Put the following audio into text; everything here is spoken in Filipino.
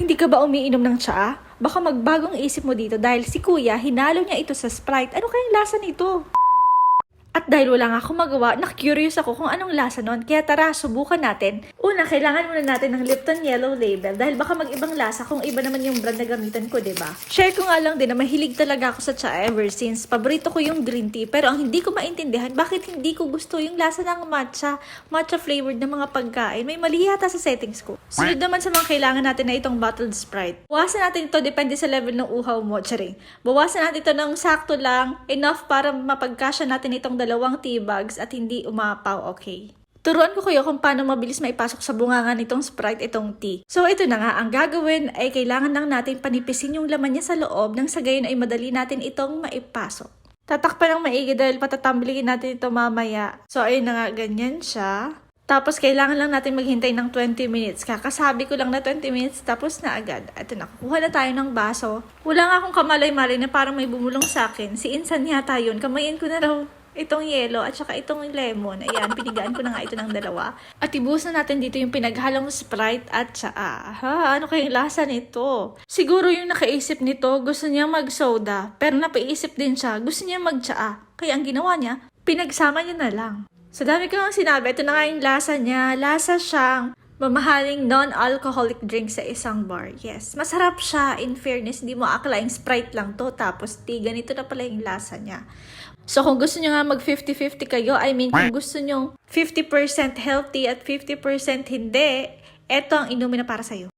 Hindi ka ba umiinom ng tsaa? Baka magbagong isip mo dito dahil si kuya, hinalo niya ito sa Sprite. Ano kayang lasa nito? At dahil wala nga akong magawa, na-curious ako kung anong lasa nun. Kaya tara, subukan natin. Una, kailangan muna natin ng Lipton Yellow Label dahil baka mag-ibang lasa kung iba naman yung brand na gamitan ko, diba? Share ko nga lang din na mahilig talaga ako sa tsaa ever since. Paborito ko yung green tea, pero ang hindi ko maintindihan, bakit hindi ko gusto yung lasa ng matcha. Matcha flavored na mga pagkain. May mali yata sa settings ko. Sunod naman sa mga kailangan natin na itong bottled Sprite. Bawasan natin ito, depende sa level ng uhaw mo. Charing. Bawasan natin ito ng sakto lang, enough para mapagkasya natin itong dalawang tea bags at hindi umapaw, okay? Turuan ko kayo kung paano mabilis maipasok sa bunganga nitong Sprite itong tea. So ito na nga, ang gagawin ay kailangan lang natin panipisin yung laman niya sa loob nang sa gayon ay madali natin itong maipasok. Tatakpan ng maigi dahil patatamblikin natin ito mamaya. So ayun na nga, ganyan siya. Tapos kailangan lang natin maghintay ng 20 minutes. Kakasabi ko lang na 20 minutes tapos na agad. Ito na, kukuha na tayo ng baso. Wala nga akong kamalay-malay na parang may bumulong sa akin. Si Insan yata yun. Kamayin ko na raw itong yellow at saka itong lemon. Ayan, pinigaan ko na nga ito ng dalawa. At ibusan natin dito yung pinaghalong Sprite at tsaa. Ha, ano kayong lasa nito? Siguro yung nakaisip nito, gusto niya mag-soda. Pero napaisip din siya, gusto niya mag-tsaa. Kaya ang ginawa niya, pinagsama niya na lang. Sa dami ko nga sinabi, ito na nga yung lasa niya. Lasa siyang mamahaling non-alcoholic drink sa isang bar. Yes, masarap siya. In fairness, hindi mo akalaing Sprite lang to. Tapos tea, ganito na pala yung lasa niya. So kung gusto nyo nga mag 50-50 kayo, I mean kung gusto nyo 50% healthy at 50% hindi, eto ang inumin na para sa'yo.